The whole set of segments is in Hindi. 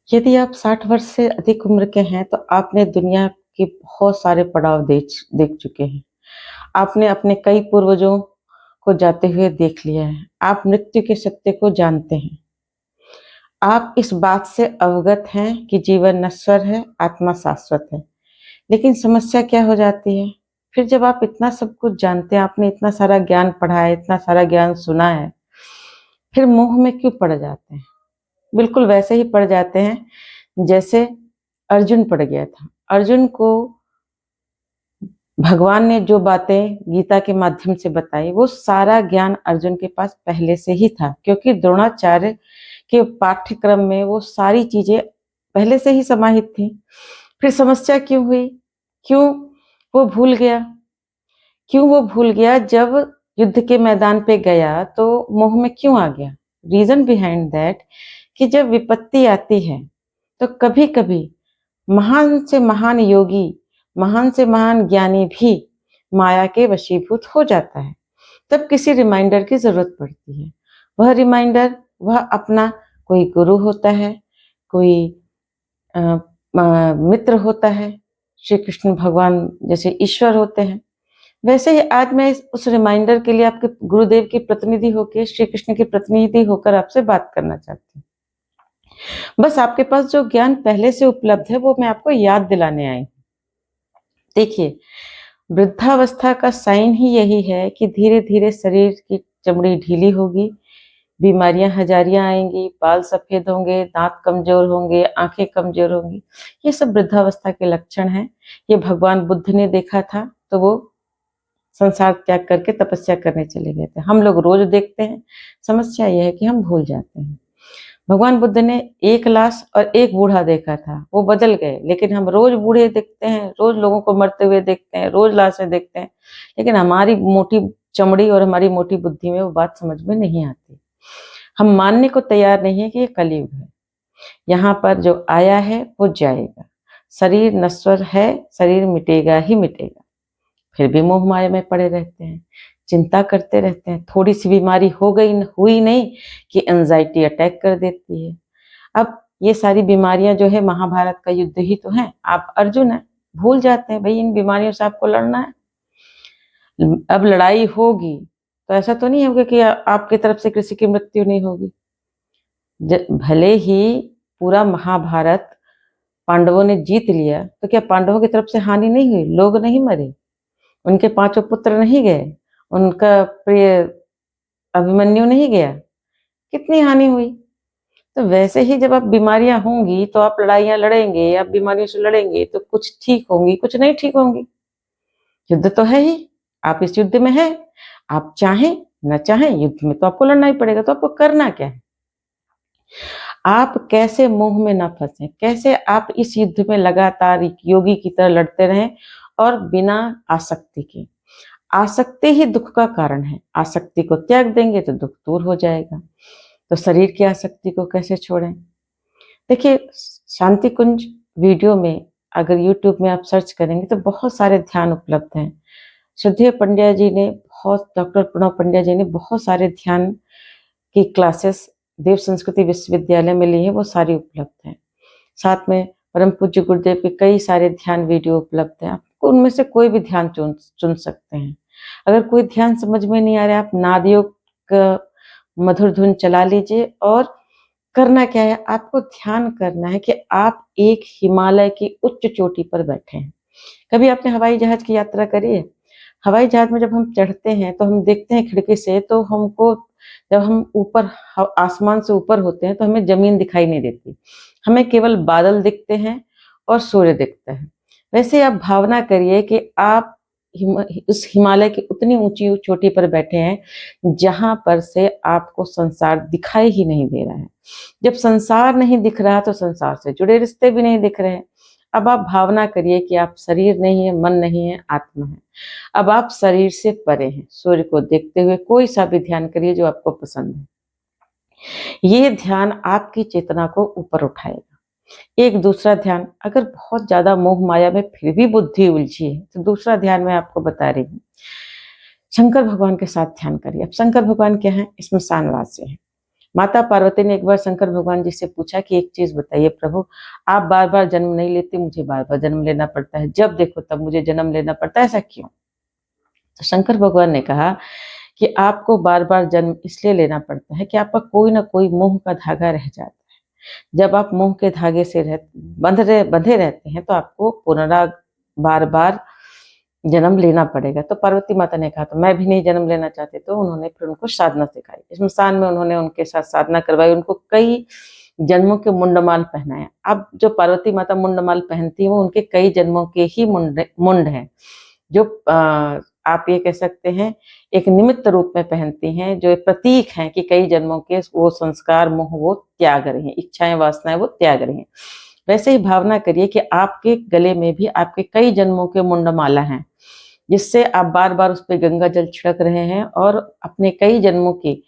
यदि आप 60 वर्ष से अधिक उम्र के हैं, तो आपने दुनिया के बहुत सारे पड़ाव देख चुके हैं। आपने अपने कई पूर्वजों को जाते हुए देख लिया है। आप मृत्यु के सत्य को जानते हैं। आप इस बात से अवगत हैं कि जीवन नश्वर है, आत्मा शाश्वत है। लेकिन समस्या क्या हो जाती है? फिर जब आप इतना सब कुछ जानते हैं, आपने इतना सारा ज्ञान पढ़ा है, इतना सारा ज्ञान सुना है, फिर मोह में क्यों पड़ जाते हैं? बिल्कुल वैसे ही पड़ जाते हैं जैसे अर्जुन पड़ गया था। अर्जुन को भगवान ने जो बातें गीता के माध्यम से बताई, वो सारा ज्ञान अर्जुन के पास पहले से ही था, क्योंकि द्रोणाचार्य के पाठ्यक्रम में वो सारी चीजें पहले से ही समाहित थी। फिर समस्या क्यों हुई? क्यों वो भूल गया? क्यों वो भूल गया? जब युद्ध के मैदान पे गया तो मोह में क्यों आ गया? रीजन बिहाइंड दैट कि जब विपत्ति आती है तो कभी कभी महान से महान योगी, महान से महान ज्ञानी भी माया के वशीभूत हो जाता है। तब किसी रिमाइंडर की जरूरत पड़ती है। वह रिमाइंडर, वह अपना कोई गुरु होता है, कोई अ, मित्र होता है। श्री कृष्ण भगवान जैसे ईश्वर होते हैं, वैसे ही आज मैं उस रिमाइंडर के लिए आपके गुरुदेव की प्रतिनिधि होकर, श्री कृष्ण की प्रतिनिधि होकर आपसे बात करना चाहती हूँ। बस आपके पास जो ज्ञान पहले से उपलब्ध है, वो मैं आपको याद दिलाने आई हूँ। देखिए, वृद्धावस्था का साइन ही यही है कि धीरे धीरे शरीर की चमड़ी ढीली होगी, बीमारियां हजारियां आएंगी, बाल सफेद होंगे, दांत कमजोर होंगे, आंखें कमजोर होंगी। ये सब वृद्धावस्था के लक्षण हैं। ये भगवान बुद्ध ने देखा था, तो वो संसार त्याग करके तपस्या करने चले गए थे। हम लोग रोज देखते हैं। समस्या यह है कि हम भूल जाते हैं। भगवान बुद्ध ने एक लाश और एक बूढ़ा देखा था, वो बदल गए, लेकिन हम रोज बूढ़े देखते हैं, रोज लोगों को मरते हुए देखते हैं, रोज लाशें देखते हैं, लेकिन हमारी मोटी चमड़ी और हमारी मोटी बुद्धि में वो बात समझ में नहीं आती। हम मानने को तैयार नहीं है कि ये कलयुग है। यहाँ पर जो आया है वो जाएगा। शरीर नश्वर है, शरीर मिटेगा ही मिटेगा। फिर भी मोह माया में पड़े रहते हैं, चिंता करते रहते हैं। थोड़ी सी बीमारी हो गई, हुई नहीं कि एंजाइटी अटैक कर देती है। अब ये सारी बीमारियां जो है, महाभारत का युद्ध ही तो है। आप अर्जुन है, भूल जाते हैं भाई इन बीमारियों से आपको लड़ना है। अब लड़ाई होगी तो ऐसा तो नहीं होगा कि आपकी तरफ से किसी की मृत्यु नहीं होगी। भले ही पूरा महाभारत पांडवों ने जीत लिया, तो क्या पांडवों की तरफ से हानि नहीं हुई? लोग नहीं मरे, उनके पांचों पुत्र नहीं गए, उनका प्रिय अभिमन्यु नहीं गया, कितनी हानि हुई। तो वैसे ही जब आप बीमारियां होंगी तो आप लड़ाइयां लड़ेंगे, आप बीमारियों से लड़ेंगे, तो कुछ ठीक होंगी, कुछ नहीं ठीक होंगी। युद्ध तो है ही, आप इस युद्ध में हैं। आप चाहें न चाहें, युद्ध में तो आपको लड़ना ही पड़ेगा। तो आपको करना क्या है? आप कैसे मोह में ना फंसे, कैसे आप इस युद्ध में लगातार एक योगी की तरह लड़ते रहें और बिना आसक्ति के। आसक्ति ही दुख का कारण है। आसक्ति को त्याग देंगे तो दुख दूर हो जाएगा। तो शरीर की आसक्ति को कैसे छोड़ें? देखिए, शांति कुंज वीडियो में अगर यूट्यूब में आप सर्च करेंगे तो बहुत सारे ध्यान उपलब्ध हैं। श्रद्धेय पंड्या जी ने डॉक्टर प्रणव पंड्या जी ने बहुत सारे ध्यान की क्लासेस देव संस्कृति विश्वविद्यालय में ली है, वो सारी उपलब्ध हैं। साथ में परम पूज्य गुरुदेव के कई सारे ध्यान वीडियो उपलब्ध हैं। आपको उनमें से कोई भी ध्यान चुन सकते हैं। अगर कोई ध्यान समझ में नहीं आ रहा है, आप नादयोग का मधुर धुन चला लीजिए। और करना क्या है? आपको ध्यान करना है कि आप एक हिमालय की उच्च चोटी पर बैठे हैं। कभी आपने हवाई जहाज की यात्रा करी है? हवाई जहाज में जब हम चढ़ते हैं तो हम देखते हैं खिड़की से, तो हमको जब हम ऊपर आसमान से ऊपर होते हैं तो हमें जमीन दिखाई नहीं देती, हमें केवल बादल दिखते हैं और सूर्य दिखता है। वैसे आप भावना करिए कि आप उस हिमालय की उतनी ऊंची चोटी पर बैठे हैं जहां पर से आपको संसार दिखाई ही नहीं दे रहा है। जब संसार नहीं दिख रहा तो संसार से जुड़े रिश्ते भी नहीं दिख रहे हैं। अब आप भावना करिए कि आप शरीर नहीं है, मन नहीं है, आत्मा है। अब आप शरीर से परे हैं। सूर्य को देखते हुए कोई सा भी ध्यान करिए जो आपको पसंद है। ये ध्यान आपकी चेतना को ऊपर उठाएगा। एक दूसरा ध्यान, अगर बहुत ज्यादा मोह माया में फिर भी बुद्धि उलझी है तो दूसरा ध्यान मैं आपको बता रही हूँ। शंकर भगवान के साथ ध्यान करिए। अब शंकर भगवान क्या है? स्मशानवासी है। माता पार्वती ने एक बार शंकर भगवान जी से पूछा कि एक चीज बताइए प्रभु, आप बार बार जन्म नहीं लेते, मुझे बार बार जन्म लेना पड़ता है, जब देखो तब मुझे जन्म लेना पड़ता है, ऐसा क्यों? तो शंकर भगवान ने कहा कि आपको बार बार जन्म इसलिए लेना पड़ता है कि आपका कोई ना कोई मोह का धागा रह जाता है। जब आप मोह के धागे से बंधे रहते हैं तो आपको बार बार जन्म लेना पड़ेगा। तो पार्वती माता ने कहा तो मैं भी नहीं जन्म लेना चाहती, तो उन्होंने फिर उनको साधना सिखाई। स्मशान में उन्होंने उनके साथ साधना करवाई, उनको कई जन्मों के मुंडमाल पहनाए। अब जो पार्वती माता मुंडमाल पहनती है वो उनके कई जन्मों के ही मुंड हैं, जो आप ये कह सकते हैं एक निमित्त रूप में पहनती हैं, जो एक प्रतीक हैं कि कई जन्मों के वो संस्कार मोह वो त्याग रही हैं, इच्छाएं वासनाएं वो त्याग रही हैं। वैसे ही भावना करिए कि आपके गले में भी आपके कई जन्मों के मुंडमाला हैं, जिससे आप बार बार उस पर गंगा जल छिड़क रहे हैं और अपने कई जन्मों की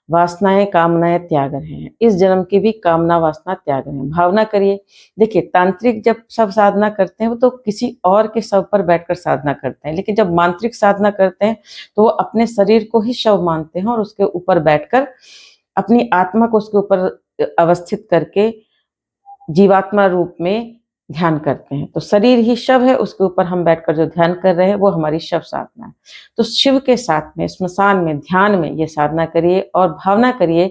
वासनाएं कामनाएं त्याग रहे हैं। इस जन्म की भी कामना वासना त्याग रहे हैं। भावना करिए। देखिए, तांत्रिक जब सब साधना करते हैं वो तो किसी और के शव पर बैठकर साधना करते हैं, लेकिन जब मांत्रिक साधना करते हैं तो वो अपने शरीर को ही शव मानते हैं और उसके ऊपर बैठकर अपनी आत्मा को उसके ऊपर अवस्थित करके जीवात्मा रूप में ध्यान करते हैं। तो शरीर ही शव है, उसके ऊपर हम बैठकर जो ध्यान कर रहे हैं वो हमारी शव साधना है। तो शिव के साथ में स्मशान में ध्यान में ये साधना करिए और भावना करिए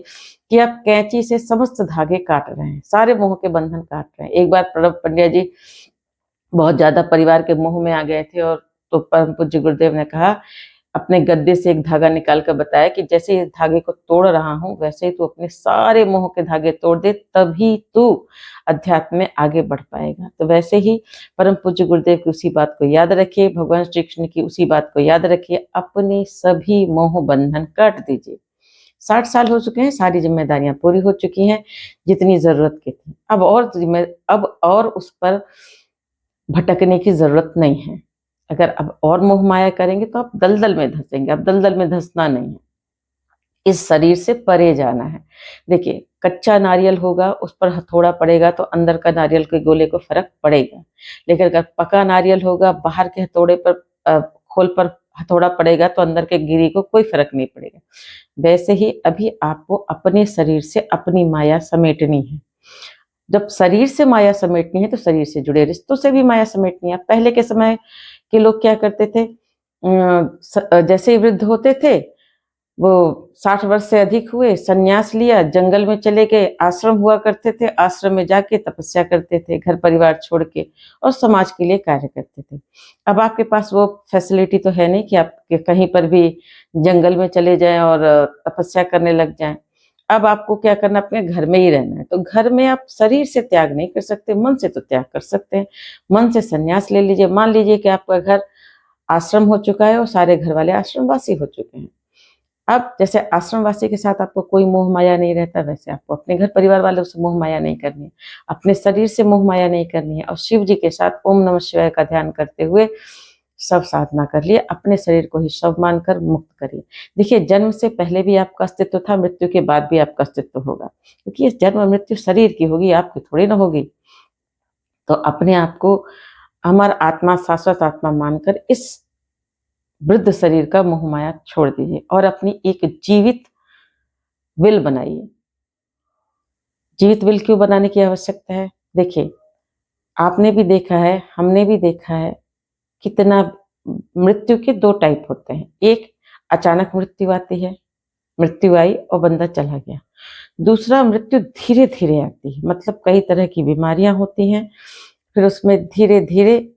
कि आप कैंची से समस्त धागे काट रहे हैं, सारे मोह के बंधन काट रहे हैं। एक बार प्रणब पंड्या जी बहुत ज्यादा परिवार के मोह में आ गए थे, और तो परम पूज्य गुरुदेव ने कहा, अपने गद्दे से एक धागा निकाल कर बताया कि जैसे इस धागे को तोड़ रहा हूं वैसे ही तू अपने सारे मोह के धागे तोड़ दे, तभी तू अध्यात्म में आगे बढ़ पाएगा। तो वैसे ही परम पूज्य गुरुदेव की उसी बात को याद रखिए, भगवान श्री कृष्ण की उसी बात को याद रखिए, अपने सभी मोह बंधन काट दीजिए। 60 साल हो चुके हैं, सारी जिम्मेदारियां पूरी हो चुकी हैं जितनी जरूरत की थी। अब और उस पर भटकने की जरूरत नहीं है। अगर अब और मोह माया करेंगे तो आप दलदल में धंसेंगे। अब दलदल में धंसना नहीं है, इस शरीर से परे जाना है। देखिए, कच्चा नारियल होगा, उस पर हथौड़ा पड़ेगा तो अंदर का नारियल के गोले को फर्क पड़ेगा, लेकिन अगर पका नारियल होगा, बाहर के हथौड़े पर खोल पर हथौड़ा पड़ेगा तो अंदर के गिरी को कोई फर्क नहीं पड़ेगा। वैसे ही अभी आपको अपने शरीर से अपनी माया समेटनी है। जब शरीर से माया समेटनी है तो शरीर से जुड़े रिश्तों से भी माया समेटनी है। पहले के समय के लोग क्या करते थे, जैसे ही वृद्ध होते थे वो 60 वर्ष से अधिक हुए, संन्यास लिया, जंगल में चले गए, आश्रम हुआ करते थे, आश्रम में जाके तपस्या करते थे, घर परिवार छोड़ के, और समाज के लिए कार्य करते थे। अब आपके पास वो फैसिलिटी तो है नहीं कि आप कहीं पर भी जंगल में चले जाएं और तपस्या करने लग जाएं। अब आपको क्या करना, अपने घर में ही रहना है। तो घर में आप शरीर से त्याग नहीं कर सकते, मन से तो त्याग कर सकते हैं। मन से संन्यास ले लीजिए। मान लीजिए कि आपका घर आश्रम हो चुका है और सारे घर वाले आश्रमवासी हो चुके हैं। अब जैसे आश्रमवासी के साथ आपको कोई मोह माया नहीं रहता, वैसे आपको अपने घर परिवार वालों से मोह माया नहीं करनी है, अपने शरीर से मोह माया नहीं करनी है, और शिव जी के साथ ओम नमः शिवाय का ध्यान करते हुए सब साधना कर लिए, अपने शरीर को ही शव मानकर मुक्त करिए। देखिए, जन्म से पहले भी आपका अस्तित्व था, मृत्यु के बाद भी आपका अस्तित्व होगा, क्योंकि ये जन्म मृत्यु शरीर की होगी, आपकी थोड़ी ना होगी। तो अपने आप को अमर आत्मा, शाश्वत आत्मा मानकर इस वृद्ध शरीर का मोह माया छोड़ दीजिए और अपनी एक जीवित विल बनाइए। जीवित विल क्यों बनाने की आवश्यकता है? देखिए, आपने भी देखा है, हमने भी देखा है, कितना मृत्यु के 2 टाइप होते हैं। एक, अचानक मृत्यु आती है, मृत्यु आई और बंदा चला गया। दूसरा, मृत्यु धीरे धीरे आती है, मतलब कई तरह की बीमारियां होती हैं, फिर उसमें धीरे धीरे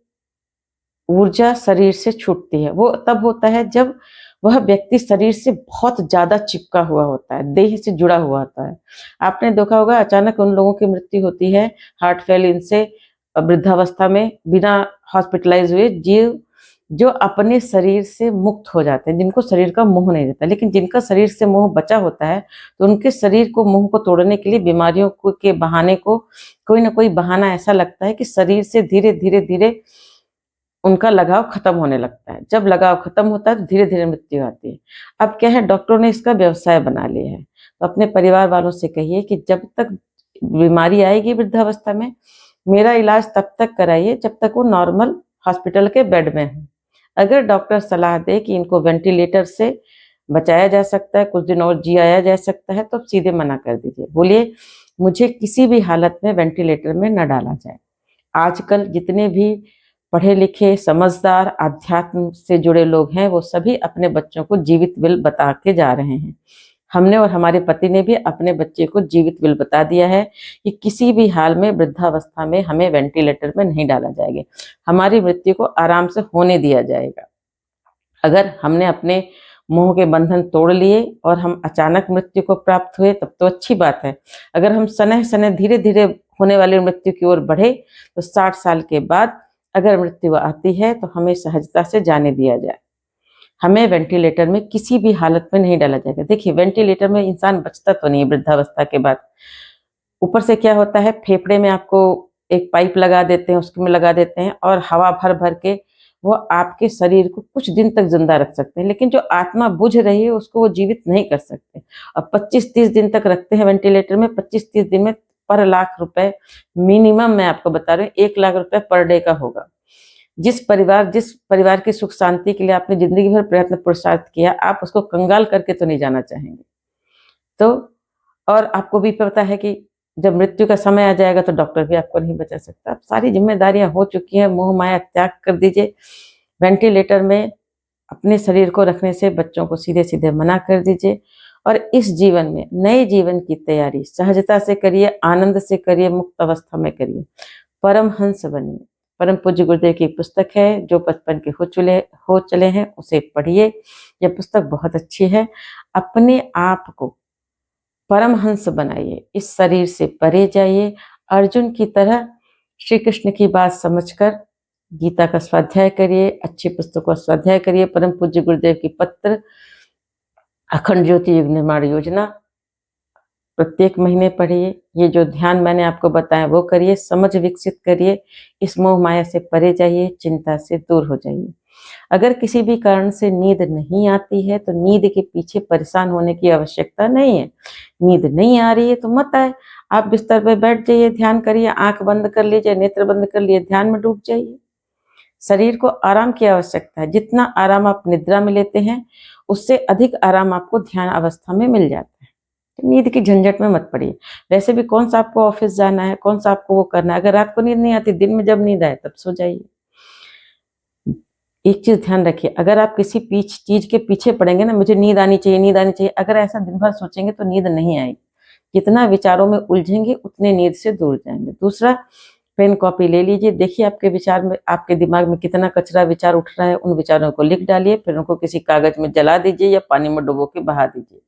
ऊर्जा शरीर से छूटती है। वो तब होता है जब वह व्यक्ति शरीर से बहुत ज्यादा चिपका हुआ होता है, देह से जुड़ा हुआ होता है। आपने देखा होगा, अचानक उन लोगों की मृत्यु होती है हार्ट फेल इनसे वृद्धावस्था में, बिना हॉस्पिटलाइज हुए, जीव जो अपने शरीर से मुक्त हो जाते हैं, जिनको शरीर का मोह नहीं रहता। लेकिन जिनका शरीर से मोह बचा होता है तो उनके शरीर को, मोह को तोड़ने के लिए बीमारियों के बहाने को, कोई ना कोई बहाना ऐसा लगता है कि शरीर से धीरे धीरे धीरे उनका लगाव खत्म होने लगता है। जब लगाव खत्म होता है तो धीरे धीरे मृत्यु आती है। अब क्या है, डॉक्टरों ने इसका व्यवसाय बना लिया है। तो अपने परिवार वालों से कहिए कि जब तक बीमारी आएगी वृद्धावस्था में, मेरा इलाज तब तक कराइए जब तक वो नॉर्मल हॉस्पिटल के बेड में है। अगर डॉक्टर सलाह दे कि इनको वेंटिलेटर से बचाया जा सकता है, कुछ दिन और जियाया जा सकता है, तो सीधे मना कर दीजिए। बोलिए मुझे किसी भी हालत में वेंटिलेटर में न डाला जाए। आजकल जितने भी पढ़े लिखे, समझदार, अध्यात्म से जुड़े लोग हैं, वो सभी अपने बच्चों को जीवित विल बता के जा रहे हैं। हमने और हमारे पति ने भी अपने बच्चे को जीवित विल बता दिया है कि किसी भी हाल में वृद्धावस्था में हमें वेंटिलेटर में नहीं डाला जाएगा, हमारी मृत्यु को आराम से होने दिया जाएगा। अगर हमने अपने मोह के बंधन तोड़ लिए और हम अचानक मृत्यु को प्राप्त हुए तब तो अच्छी बात है। अगर हम सनह सनह धीरे धीरे होने वाली मृत्यु की ओर बढ़े तो 60 साल के बाद अगर मृत्यु आती है तो हमें सहजता से जाने दिया जाए। हमें वेंटिलेटर में किसी भी हालत में नहीं डाला जाएगा। देखिए वेंटिलेटर में इंसान बचता तो नहीं है वृद्धावस्था के बाद। ऊपर से क्या होता है, फेफड़े में आपको एक पाइप लगा देते हैं, उसमें लगा देते हैं और हवा भर भर के वो आपके शरीर को कुछ दिन तक जिंदा रख सकते हैं, लेकिन जो आत्मा बुझ रही है उसको वो जीवित नहीं कर सकते। अब 25-30 दिन तक रखते हैं वेंटिलेटर में। 25-30 दिन में पर लाख रुपए मिनिमम, मैं आपको बता रही हूँ, 1 लाख रुपए पर डे का होगा। जिस परिवार की सुख शांति के लिए आपने जिंदगी भर प्रयत्न पुरुषार्थ किया, आप उसको कंगाल करके तो नहीं जाना चाहेंगे। तो और आपको भी पता है कि जब मृत्यु का समय आ जाएगा तो डॉक्टर भी आपको नहीं बचा सकता। अब सारी जिम्मेदारियां हो चुकी हैं, मोह माया त्याग कर दीजिए। वेंटिलेटर में अपने शरीर को रखने से बच्चों को सीधे सीधे मना कर दीजिए और इस जीवन में नए जीवन की तैयारी सहजता से करिए, आनंद से करिए, मुक्त अवस्था में करिए, परमहंस बनिए। परम पूज्य गुरुदेव की पुस्तक है जो बचपन के हो चले हैं, उसे पढ़िए। यह पुस्तक बहुत अच्छी है। अपने आप को परमहंस बनाइए, इस शरीर से परे जाइए। अर्जुन की तरह श्री कृष्ण की बात समझकर गीता का स्वाध्याय करिए, अच्छी पुस्तकों का स्वाध्याय करिए। परम पूज्य गुरुदेव की पत्र, अखंड ज्योति युग निर्माण योजना प्रत्येक महीने पढ़िए। ये जो ध्यान मैंने आपको बताया वो करिए, समझ विकसित करिए, इस मोह माया से परे जाइए, चिंता से दूर हो जाइए। अगर किसी भी कारण से नींद नहीं आती है तो नींद के पीछे परेशान होने की आवश्यकता नहीं है। नींद नहीं आ रही है तो मत आए, आप बिस्तर पर बैठ जाइए, ध्यान करिए, आंख बंद कर लीजिए, नेत्र बंद कर लिए, ध्यान में डूब जाइए। शरीर को आराम की आवश्यकता है। जितना आराम आप निद्रा में लेते हैं उससे अधिक आराम आपको ध्यान अवस्था में मिल जाता है। तो नींद की झंझट में मत पड़िए। वैसे भी कौन सा आपको ऑफिस जाना है, कौन सा आपको वो करना है। अगर रात को नींद नहीं आती, दिन में जब नींद आए तब सो जाइए। एक चीज ध्यान रखिए, अगर आप किसी चीज के पीछे पड़ेंगे ना, मुझे नींद आनी चाहिए, नींद आनी चाहिए, अगर ऐसा दिन भर सोचेंगे तो नींद नहीं आएगी। जितना विचारों में उलझेंगे उतने नींद से दूर जाएंगे। दूसरा, पेन कॉपी ले लीजिए, देखिए आपके विचार में, आपके दिमाग में कितना कचरा विचार उठ रहा है, उन विचारों को लिख डालिए, फिर उनको किसी कागज में जला दीजिए या पानी में डुबो के बहा दीजिए।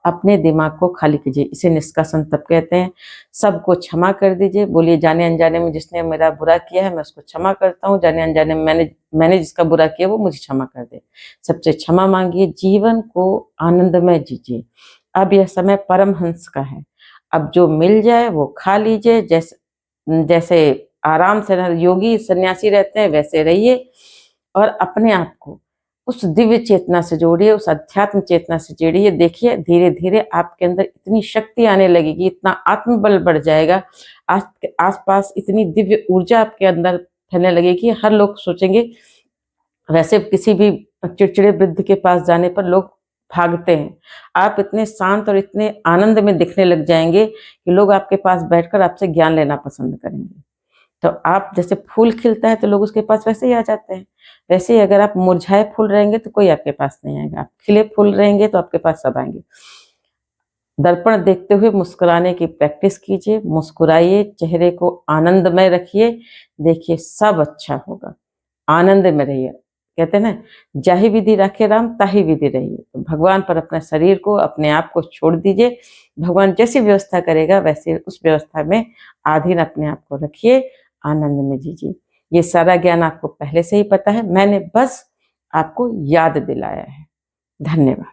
अपने दिमाग को खाली कीजिए, इसे निष्कासन तब कहते हैं। सबको क्षमा कर दीजिए, बोलिए जाने अनजाने में जिसने मेरा बुरा किया है मैं उसको क्षमा करता हूँ, जाने अनजाने में मैंने जिसका बुरा किया वो मुझे क्षमा कर दे। सबसे क्षमा मांगिए, जीवन को आनंदमय जीजिए। अब यह समय परमहंस का है, अब जो मिल जाए वो खा लीजिए। जैसे आराम से योगी सन्यासी रहते हैं वैसे रहिए और अपने आप को उस दिव्य चेतना से जोड़िए, उस अध्यात्म चेतना से जोड़िए। देखिए धीरे धीरे आपके अंदर इतनी शक्ति आने लगेगी, इतना आत्मबल बढ़ जाएगा, आसपास इतनी दिव्य ऊर्जा आपके अंदर फैलने लगेगी, हर लोग सोचेंगे। वैसे किसी भी चिड़चिड़े वृद्ध के पास जाने पर लोग भागते हैं, आप इतने शांत और इतने आनंद में दिखने लग जाएंगे कि लोग आपके पास बैठकर आपसे ज्ञान लेना पसंद करेंगे। तो आप जैसे फूल खिलता है तो लोग उसके पास वैसे ही आ जाते हैं, वैसे ही अगर आप मुरझाए फूल रहेंगे तो कोई आपके पास नहीं आएगा, आप खिले फूल रहेंगे तो आपके पास सब आएंगे। दर्पण देखते हुए मुस्कुराने की प्रैक्टिस कीजिए, मुस्कुराइए, चेहरे को आनंदमय रखिए, देखिए सब अच्छा होगा। आनंद में रहिए, कहते हैं ना, जाहि विधि राखे राम ताहि विधि रहिए। तो भगवान पर अपने शरीर को, अपने आप को छोड़ दीजिए, भगवान जैसी व्यवस्था करेगा वैसे उस व्यवस्था में आधीन अपने आप को रखिए, आनंद में जीजिए। ये सारा ज्ञान आपको पहले से ही पता है, मैंने बस आपको याद दिलाया है। धन्यवाद।